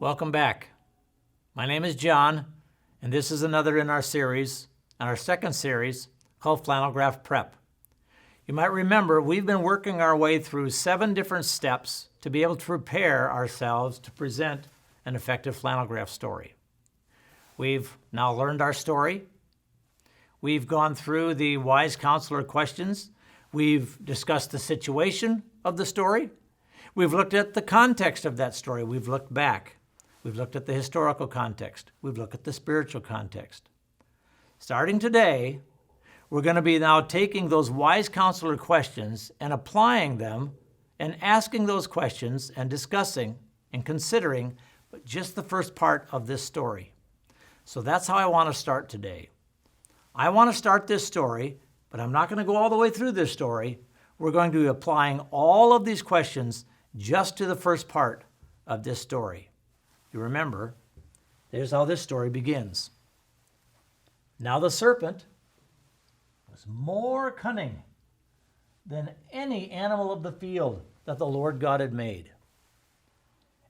Welcome back. My name is John, and this is another in our series, our second series, called Flannelgraph Prep. You might remember we've been working our way through 7 different steps to be able to prepare ourselves to present an effective flannelgraph story. We've now learned our story. We've gone through the wise counselor questions. We've discussed the situation of the story. We've looked at the context of that story. We've looked back. We've looked at the historical context. We've looked at the spiritual context. Starting today, we're going to be now taking those wise counselor questions and applying them and asking those questions and discussing and considering just the first part of this story. So that's how I want to start today. I want to start this story, but I'm not going to go all the way through this story. We're going to be applying all of these questions just to the first part of this story. You remember, there's how this story begins. Now the serpent was more cunning than any animal of the field that the Lord God had made.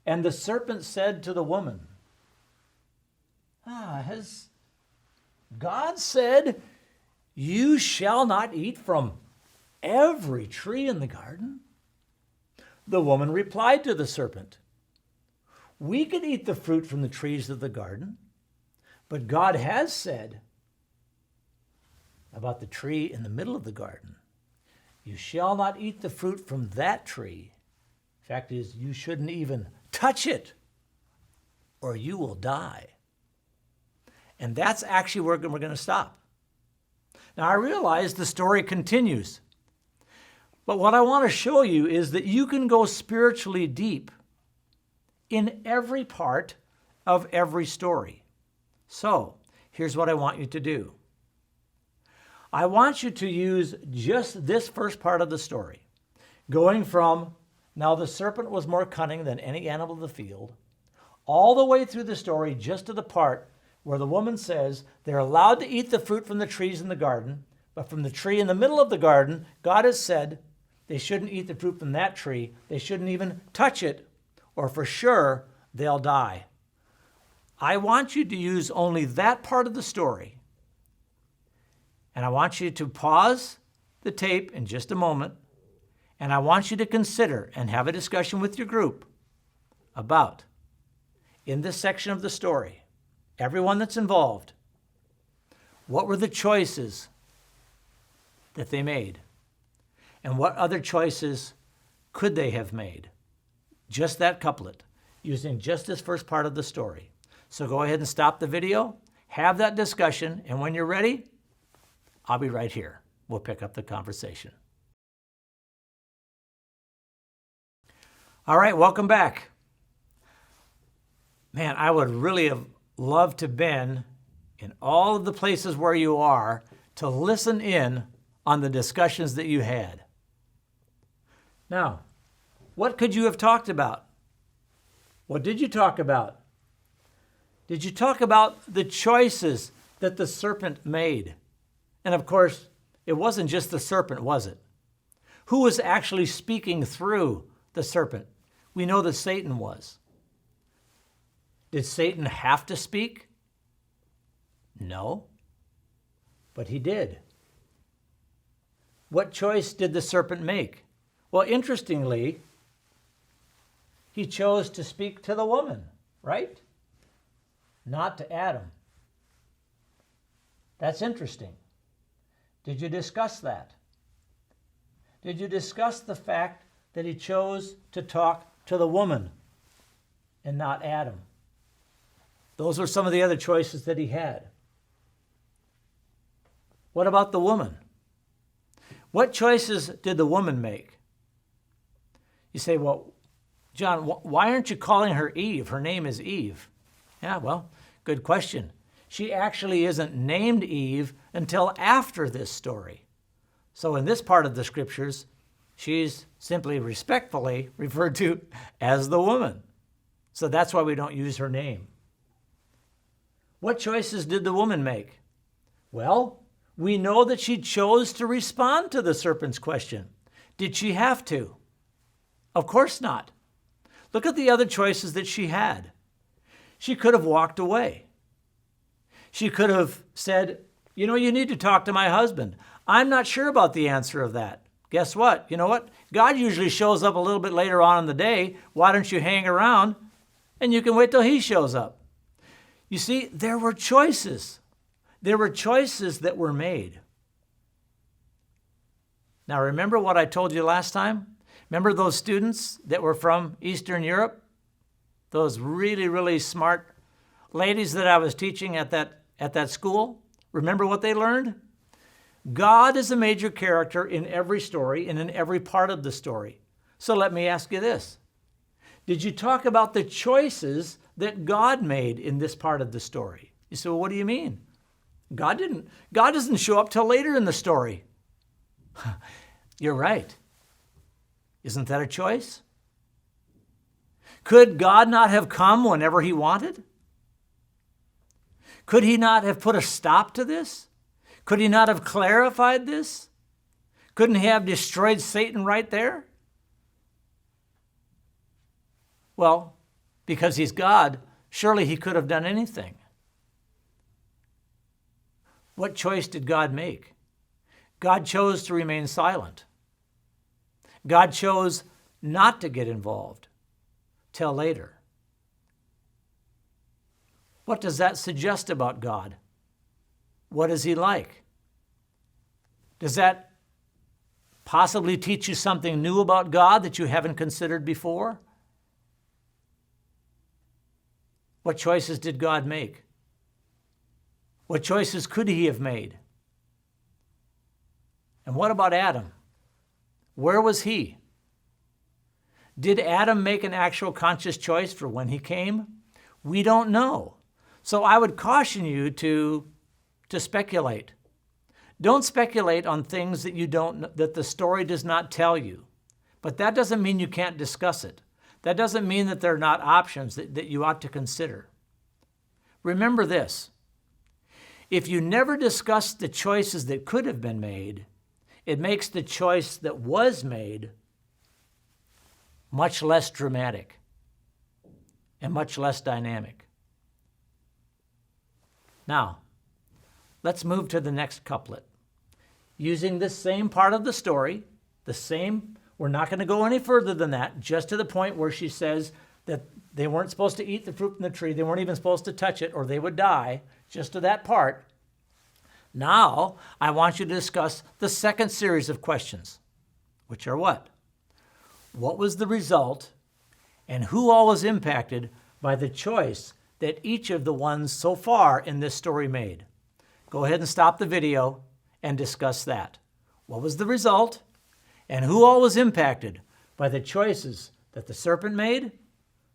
And the serpent said to the woman, has God said, you shall not eat from every tree in the garden? The woman replied to the serpent, we could eat the fruit from the trees of the garden, but God has said about the tree in the middle of the garden, you shall not eat the fruit from that tree. Fact is, you shouldn't even touch it, or you will die. And that's actually where we're going to stop. Now, I realize the story continues, but what I want to show you is that you can go spiritually deep in every part of every story. So, here's what I want you to do. I want you to use just this first part of the story, going from, now the serpent was more cunning than any animal of the field, all the way through the story just to the part where the woman says they're allowed to eat the fruit from the trees in the garden, but from the tree in the middle of the garden, God has said they shouldn't eat the fruit from that tree. They shouldn't even touch it, or for sure they'll die. I want you to use only that part of the story. And I want you to pause the tape in just a moment, and I want you to consider and have a discussion with your group about, in this section of the story, everyone that's involved, what were the choices that they made? And what other choices could they have made? Just that couplet, using just this first part of the story. So go ahead and stop the video, have that discussion, and when you're ready, I'll be right here. We'll pick up the conversation. All right, welcome back. Man, I would really have loved to have been in all of the places where you are to listen in on the discussions that you had. Now, what could you have talked about? What did you talk about? Did you talk about the choices that the serpent made? And of course, it wasn't just the serpent, was it? Who was actually speaking through the serpent? We know that Satan was. Did Satan have to speak? No, but he did. What choice did the serpent make? Well, interestingly, he chose to speak to the woman, right? Not to Adam. That's interesting. Did you discuss that? Did you discuss the fact that he chose to talk to the woman and not Adam? Those were some of the other choices that he had. What about the woman? What choices did the woman make? You say, well, John, why aren't you calling her Eve? Her name is Eve. Yeah, well, good question. She actually isn't named Eve until after this story. So in this part of the scriptures, she's simply respectfully referred to as the woman. So that's why we don't use her name. What choices did the woman make? Well, we know that she chose to respond to the serpent's question. Did she have to? Of course not. Look at the other choices that she had. She could have walked away. She could have said, you know, you need to talk to my husband. I'm not sure about the answer of that. Guess what? You know what? God usually shows up a little bit later on in the day. Why don't you hang around and you can wait till he shows up? You see, there were choices. There were choices that were made. Now, remember what I told you last time? Remember those students that were from Eastern Europe? Those really, really smart ladies that I was teaching at that school? Remember what they learned? God is a major character in every story and in every part of the story. So let me ask you this. Did you talk about the choices that God made in this part of the story? You say, well, what do you mean? God doesn't show up till later in the story. You're right. Isn't that a choice? Could God not have come whenever he wanted? Could he not have put a stop to this? Could he not have clarified this? Couldn't he have destroyed Satan right there? Well, because he's God, surely he could have done anything. What choice did God make? God chose to remain silent. God chose not to get involved till later. What does that suggest about God? What is he like? Does that possibly teach you something new about God that you haven't considered before? What choices did God make? What choices could he have made? And what about Adam? Where was he? Did Adam make an actual conscious choice for when he came? We don't know. So I would caution you to speculate. Don't speculate on things that the story does not tell you. But that doesn't mean you can't discuss it. That doesn't mean that there are not options that you ought to consider. Remember this. If you never discuss the choices that could have been made, it makes the choice that was made much less dramatic and much less dynamic. Now, let's move to the next couplet. Using this same part of the story, we're not going to go any further than that, just to the point where she says that they weren't supposed to eat the fruit from the tree, they weren't even supposed to touch it or they would die, just to that part. Now, I want you to discuss the second series of questions, which are what? What was the result and who all was impacted by the choice that each of the ones so far in this story made? Go ahead and stop the video and discuss that. What was the result and who all was impacted by the choices that the serpent made,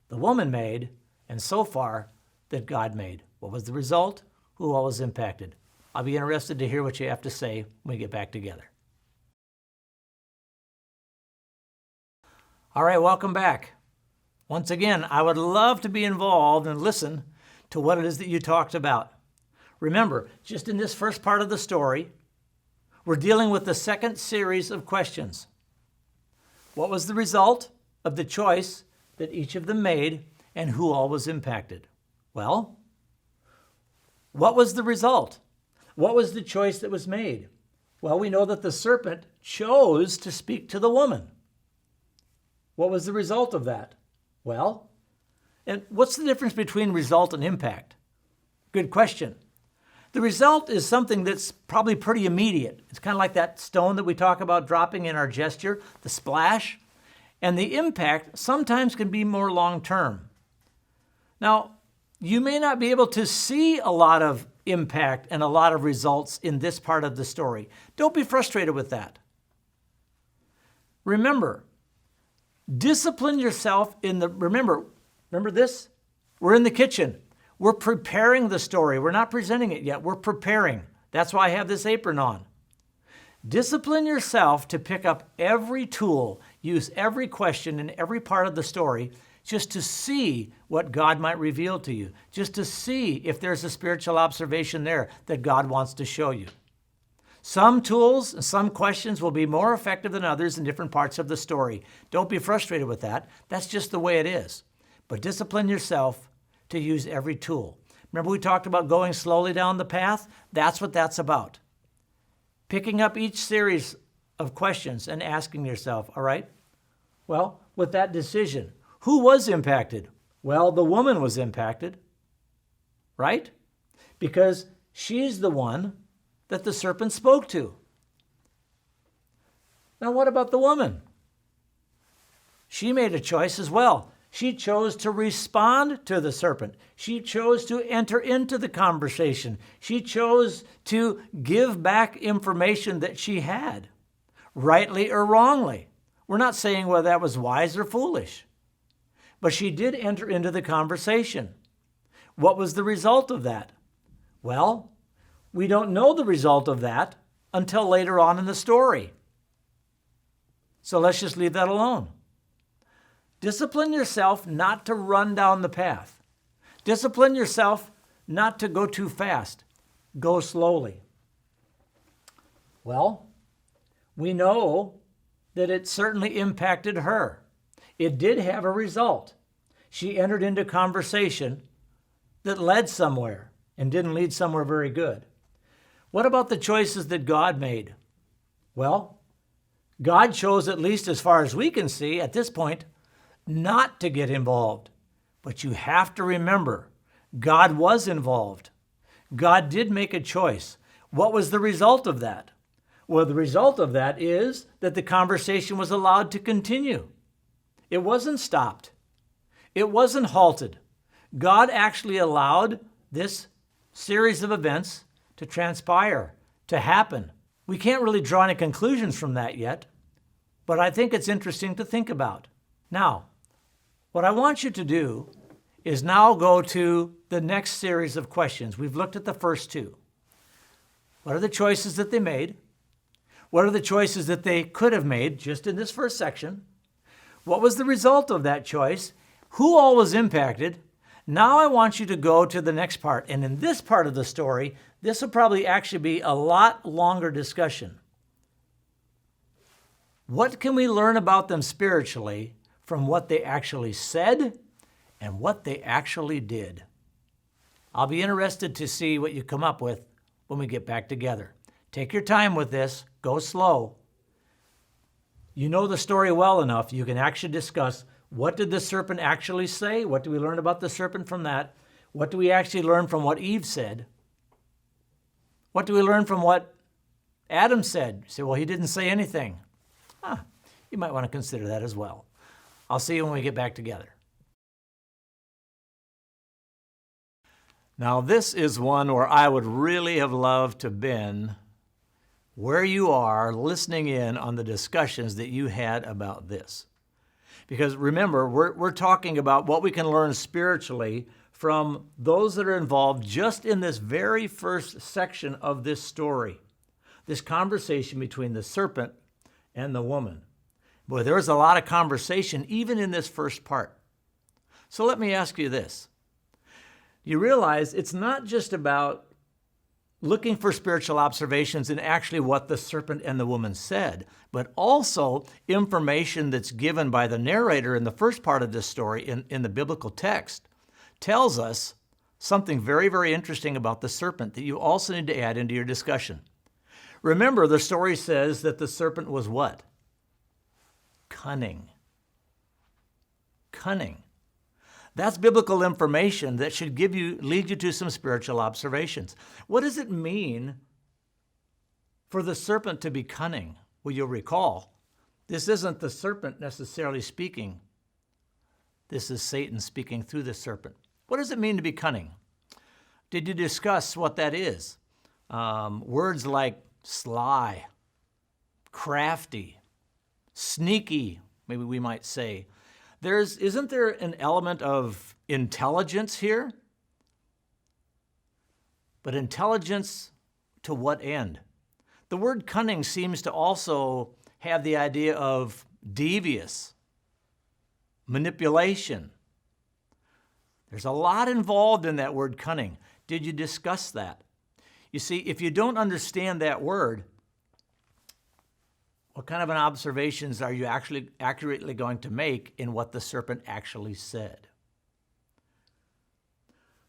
the woman made, and so far that God made? What was the result? Who all was impacted? I'll be interested to hear what you have to say when we get back together. All right, welcome back. Once again, I would love to be involved and listen to what it is that you talked about. Remember, just in this first part of the story, we're dealing with the second series of questions. What was the result of the choice that each of them made and who all was impacted? Well, what was the result? What was the choice that was made? Well, we know that the serpent chose to speak to the woman. What was the result of that? Well, and what's the difference between result and impact? Good question. The result is something that's probably pretty immediate. It's kind of like that stone that we talk about dropping in our gesture, the splash. And the impact sometimes can be more long-term. Now, you may not be able to see a lot of impact and a lot of results in this part of the story. Don't be frustrated with that. Remember, discipline yourself remember this? We're in the kitchen. We're preparing the story. We're not presenting it yet. We're preparing. That's why I have this apron on. Discipline yourself to pick up every tool, use every question in every part of the story just to see what God might reveal to you, just to see if there's a spiritual observation there that God wants to show you. Some tools and some questions will be more effective than others in different parts of the story. Don't be frustrated with that. That's just the way it is. But discipline yourself to use every tool. Remember we talked about going slowly down the path? That's what that's about. Picking up each series of questions and asking yourself, all right, well, with that decision, who was impacted? Well, the woman was impacted, right? Because she's the one that the serpent spoke to. Now, what about the woman? She made a choice as well. She chose to respond to the serpent. She chose to enter into the conversation. She chose to give back information that she had, rightly or wrongly. We're not saying whether that was wise or foolish, but she did enter into the conversation. What was the result of that? Well, we don't know the result of that until later on in the story. So let's just leave that alone. Discipline yourself not to run down the path. Discipline yourself not to go too fast. Go slowly. Well, we know that it certainly impacted her. It did have a result. She entered into conversation that led somewhere and didn't lead somewhere very good. What about the choices that God made? Well, God chose, at least as far as we can see at this point, not to get involved. But you have to remember, God was involved. God did make a choice. What was the result of that? Well, the result of that is that the conversation was allowed to continue. It wasn't stopped. It wasn't halted. God actually allowed this series of events to transpire, to happen. We can't really draw any conclusions from that yet, but I think it's interesting to think about. Now, what I want you to do is now go to the next series of questions. We've looked at the first two. What are the choices that they made? What are the choices that they could have made just in this first section? What was the result of that choice? Who all was impacted? Now I want you to go to the next part. And in this part of the story, this will probably actually be a lot longer discussion. What can we learn about them spiritually from what they actually said and what they actually did? I'll be interested to see what you come up with when we get back together. Take your time with this. Go slow. You know the story well enough. You can actually discuss, what did the serpent actually say? What do we learn about the serpent from that? What do we actually learn from what Eve said? What do we learn from what Adam said? You say, well, he didn't say anything. You might want to consider that as well. I'll see you when we get back together. Now, this is one where I would really have loved to have been where you are listening in on the discussions that you had about this. Because remember, we're talking about what we can learn spiritually from those that are involved just in this very first section of this story, this conversation between the serpent and the woman. Boy, there was a lot of conversation even in this first part. So let me ask you this. You realize it's not just about looking for spiritual observations in actually what the serpent and the woman said, but also information that's given by the narrator in the first part of this story in the biblical text tells us something very, very interesting about the serpent that you also need to add into your discussion. Remember, the story says that the serpent was what? Cunning. Cunning. That's biblical information that should lead you to some spiritual observations. What does it mean for the serpent to be cunning? Well, you'll recall, this isn't the serpent necessarily speaking. This is Satan speaking through the serpent. What does it mean to be cunning? Did you discuss what that is? Words like sly, crafty, sneaky, maybe we might say. Isn't there an element of intelligence here? But intelligence to what end? The word cunning seems to also have the idea of devious, manipulation. There's a lot involved in that word cunning. Did you discuss that? You see, if you don't understand that word, what kind of an observations are you actually accurately going to make in what the serpent actually said?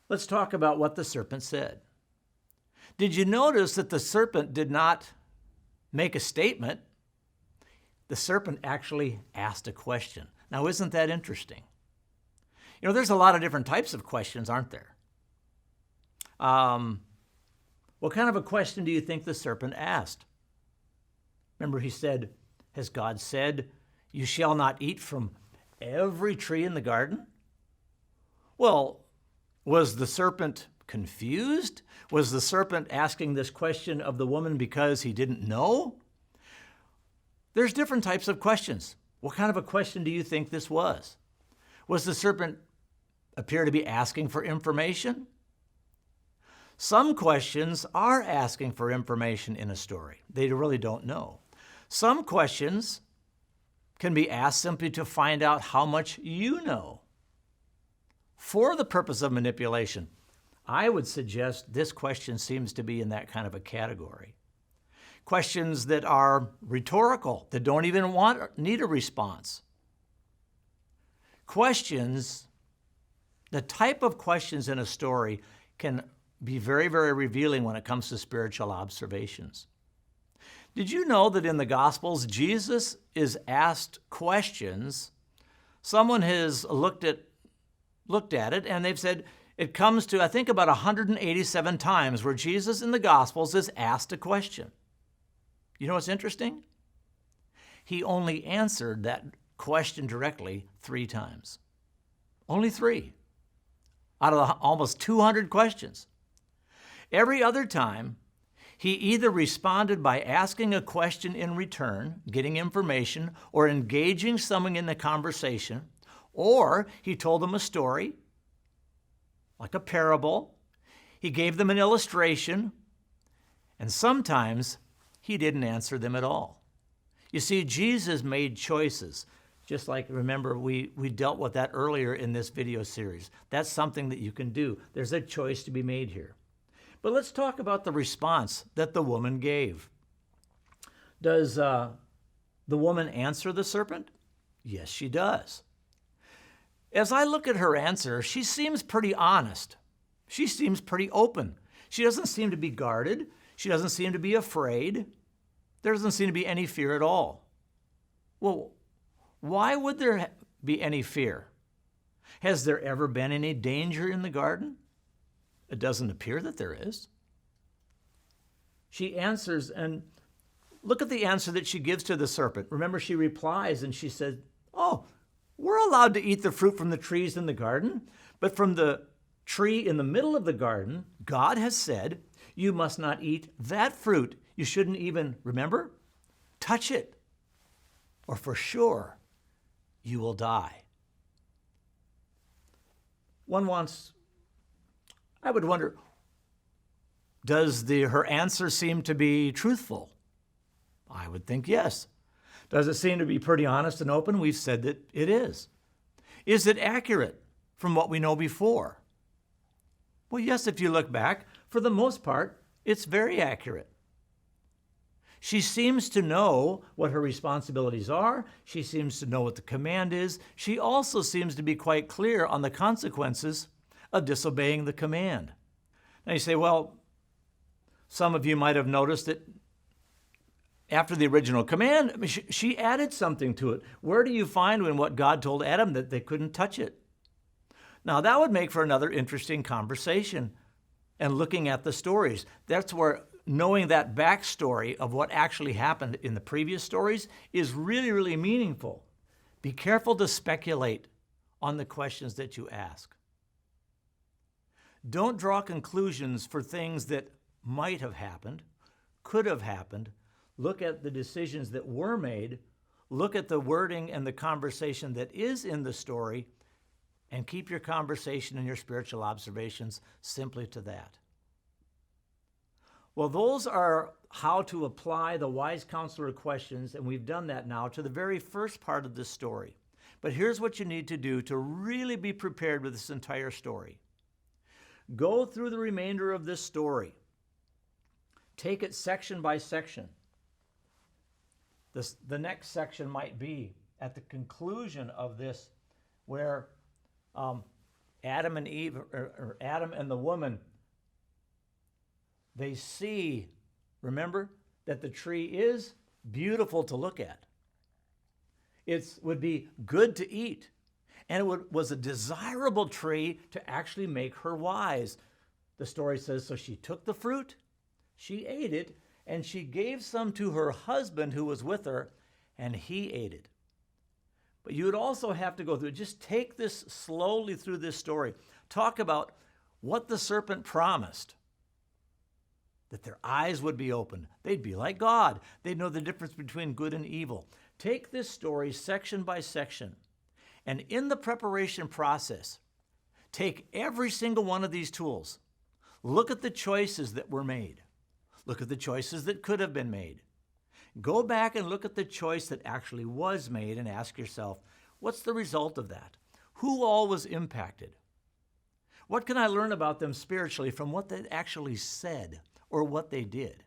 Let's talk about what the serpent said. Did you notice that the serpent did not make a statement? The serpent actually asked a question. Now, isn't that interesting? You know, there's a lot of different types of questions, aren't there? What kind of a question do you think the serpent asked? Remember, he said, has God said, you shall not eat from every tree in the garden? Well, was the serpent confused? Was the serpent asking this question of the woman because he didn't know? There's different types of questions. What kind of a question do you think this was? Was the serpent appear to be asking for information? Some questions are asking for information in a story. They really don't know. Some questions can be asked simply to find out how much you know. For the purpose of manipulation, I would suggest this question seems to be in that kind of a category. Questions that are rhetorical, that don't even need a response. Questions, the type of questions in a story can be very, very revealing when it comes to spiritual observations. Did you know that in the Gospels, Jesus is asked questions? Someone has looked at it and they've said it comes to, I think, about 187 times where Jesus in the Gospels is asked a question. You know what's interesting? He only answered that question directly 3 times. Only 3 out of the almost 200 questions. Every other time, he either responded by asking a question in return, getting information, or engaging someone in the conversation, or he told them a story, like a parable. He gave them an illustration, and sometimes he didn't answer them at all. You see, Jesus made choices. Just like, remember, we dealt with that earlier in this video series. That's something that you can do. There's a choice to be made here. But let's talk about the response that the woman gave. Does the woman answer the serpent? Yes, she does. As I look at her answer, she seems pretty honest. She seems pretty open. She doesn't seem to be guarded. She doesn't seem to be afraid. There doesn't seem to be any fear at all. Well, why would there be any fear? Has there ever been any danger in the garden? It doesn't appear that there is. She answers, and look at the answer that she gives to the serpent. Remember, she replies and she said, oh, we're allowed to eat the fruit from the trees in the garden, but from the tree in the middle of the garden, God has said, you must not eat that fruit. You shouldn't even, remember, touch it, or for sure you will die. I would wonder, does her answer seem to be truthful? I would think yes. Does it seem to be pretty honest and open? We've said that it is. Is it accurate from what we know before? Well, yes, if you look back, for the most part, it's very accurate. She seems to know what her responsibilities are. She seems to know what the command is. She also seems to be quite clear on the consequences of disobeying the command. Now you say, well, some of you might have noticed that after the original command, she added something to it. Where do you find when what God told Adam that they couldn't touch it? Now that would make for another interesting conversation and looking at the stories. That's where knowing that backstory of what actually happened in the previous stories is really, really meaningful. Be careful to speculate on the questions that you ask. Don't draw conclusions for things that might have happened, could have happened. Look at the decisions that were made. Look at the wording and the conversation that is in the story, and keep your conversation and your spiritual observations simply to that. Well, those are how to apply the wise counselor questions, and we've done that now to the very first part of this story. But here's what you need to do to really be prepared with this entire story. Go through the remainder of this story. Take it section by section. The next section might be at the conclusion of this, where Adam and Eve, or Adam and the woman, they see, remember, that the tree is beautiful to look at. It would be good to eat. And it was a desirable tree to actually make her wise. The story says, so she took the fruit, she ate it, and she gave some to her husband who was with her, and he ate it. But you would also have to go through, just take this slowly through this story. Talk about what the serpent promised. That their eyes would be opened. They'd be like God. They'd know the difference between good and evil. Take this story section by section. And in the preparation process, take every single one of these tools. Look at the choices that were made. Look at the choices that could have been made. Go back and look at the choice that actually was made and ask yourself, what's the result of that? Who all was impacted? What can I learn about them spiritually from what they actually said or what they did?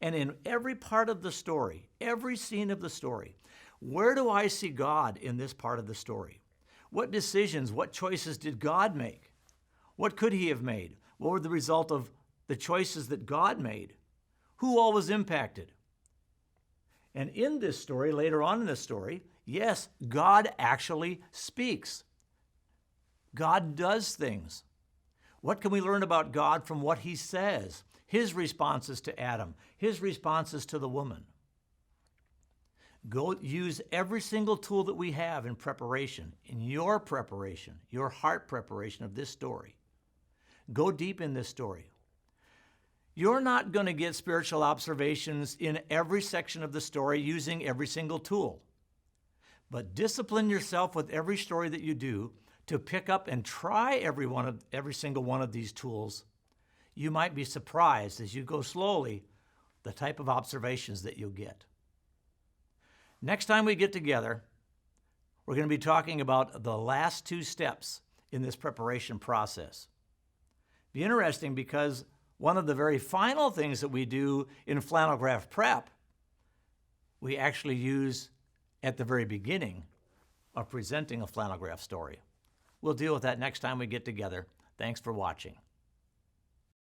And in every part of the story, every scene of the story, where do I see God in this part of the story? What decisions, what choices did God make? What could he have made? What were the result of the choices that God made? Who all was impacted? And in this story, later on in the story, yes, God actually speaks. God does things. What can we learn about God from what he says? His responses to Adam, his responses to the woman. Go use every single tool that we have in preparation, your heart preparation of this story. Go deep in this story. You're not going to get spiritual observations in every section of the story using every single tool. But discipline yourself with every story that you do to pick up and try every single one of these tools. You might be surprised as you go slowly the type of observations that you'll get. Next time we get together, we're going to be talking about the last two steps in this preparation process. Be interesting because one of the very final things that we do in Flannelgraph prep, we actually use at the very beginning of presenting a Flannelgraph story. We'll deal with that next time we get together. Thanks for watching.